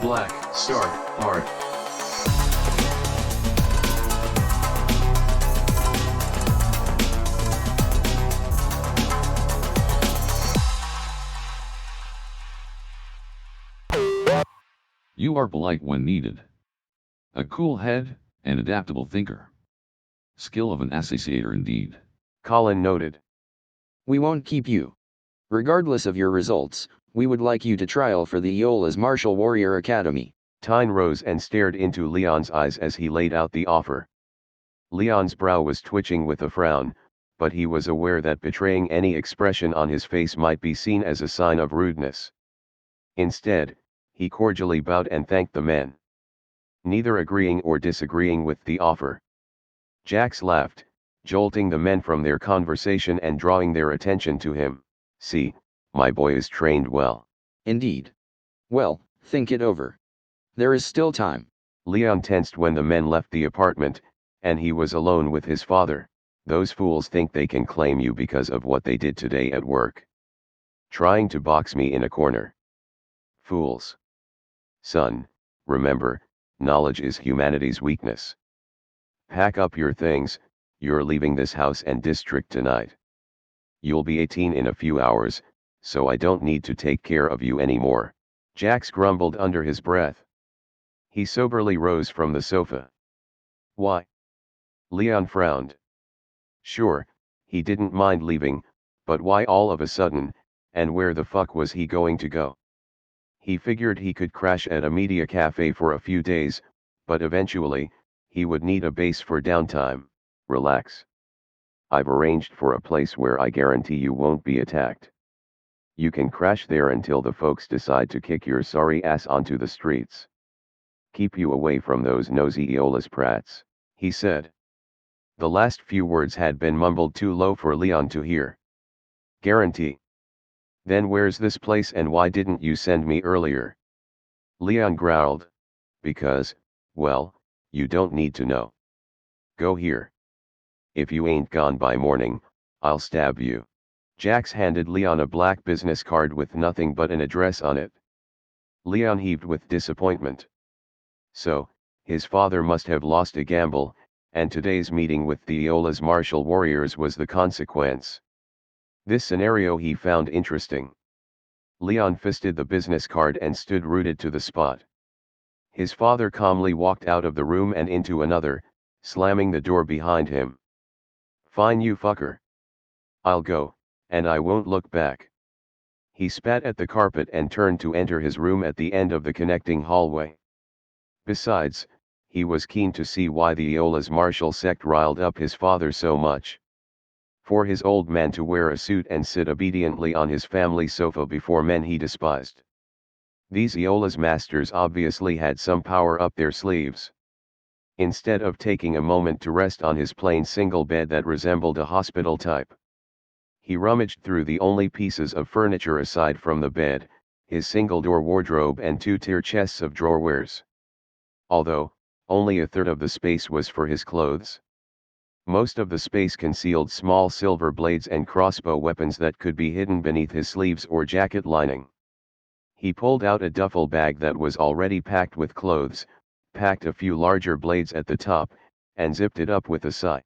Black, start, hard. You are polite when needed. A cool head, an adaptable thinker. Skill of an associator indeed. Colin noted. We won't keep you. Regardless of your results, we would like you to trial for the Eola's Martial Warrior Academy. Tyne rose and stared into Leon's eyes as he laid out the offer. Leon's brow was twitching with a frown, but he was aware that betraying any expression on his face might be seen as a sign of rudeness. Instead, he cordially bowed and thanked the men, neither agreeing or disagreeing with the offer. Jax laughed, jolting the men from their conversation and drawing their attention to him. See, my boy is trained well. Indeed. Well, think it over. There is still time. Leon tensed when the men left the apartment, and he was alone with his father. Those fools think they can claim you because of what they did today at work. Trying to box me in a corner. Fools. Son, remember, knowledge is humanity's weakness. Pack up your things, you're leaving this house and district tonight. You'll be 18 in a few hours, so I don't need to take care of you anymore. Jax grumbled under his breath. He soberly rose from the sofa. Why? Leon frowned. Sure, he didn't mind leaving, but why all of a sudden, and where the fuck was he going to go? He figured he could crash at a media cafe for a few days, but eventually, he would need a base for downtime. Relax. I've arranged for a place where I guarantee you won't be attacked. You can crash there until the folks decide to kick your sorry ass onto the streets. Keep you away from those nosy Eola's prats, he said. The last few words had been mumbled too low for Leon to hear. Guarantee. Then where's this place and why didn't you send me earlier? Leon growled. Because, well, you don't need to know. Go here. If you ain't gone by morning, I'll stab you. Jax handed Leon a black business card with nothing but an address on it. Leon heaved with disappointment. So, his father must have lost a gamble, and today's meeting with the Eola's martial warriors was the consequence. This scenario he found interesting. Leon fisted the business card and stood rooted to the spot. His father calmly walked out of the room and into another, slamming the door behind him. Fine you fucker. I'll go, and I won't look back. He spat at the carpet and turned to enter his room at the end of the connecting hallway. Besides, he was keen to see why the Eola's martial sect riled up his father so much. For his old man to wear a suit and sit obediently on his family sofa before men he despised. These Eola's masters obviously had some power up their sleeves. Instead of taking a moment to rest on his plain single bed that resembled a hospital type, he rummaged through the only pieces of furniture aside from the bed, his single-door wardrobe and two-tier chests of drawerwares. Although, only a third of the space was for his clothes. Most of the space concealed small silver blades and crossbow weapons that could be hidden beneath his sleeves or jacket lining. He pulled out a duffel bag that was already packed with clothes, packed a few larger blades at the top, and zipped it up with a sigh.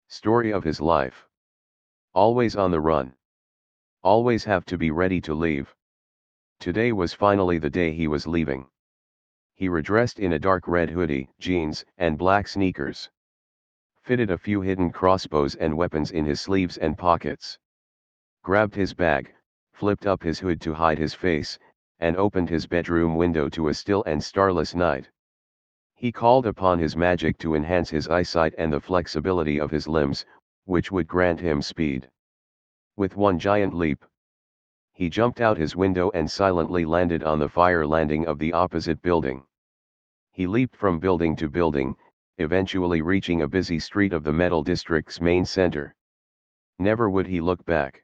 Story of his life. Always on the run. Always have to be ready to leave. Today was finally the day he was leaving. He redressed in a dark red hoodie, jeans, and black sneakers. Fitted a few hidden crossbows and weapons in his sleeves and pockets. Grabbed his bag, flipped up his hood to hide his face, and opened his bedroom window to a still and starless night. He called upon his magic to enhance his eyesight and the flexibility of his limbs, which would grant him speed. With one giant leap, he jumped out his window and silently landed on the fire landing of the opposite building. He leaped from building to building, eventually reaching a busy street of the Metal District's main center. Never would he look back.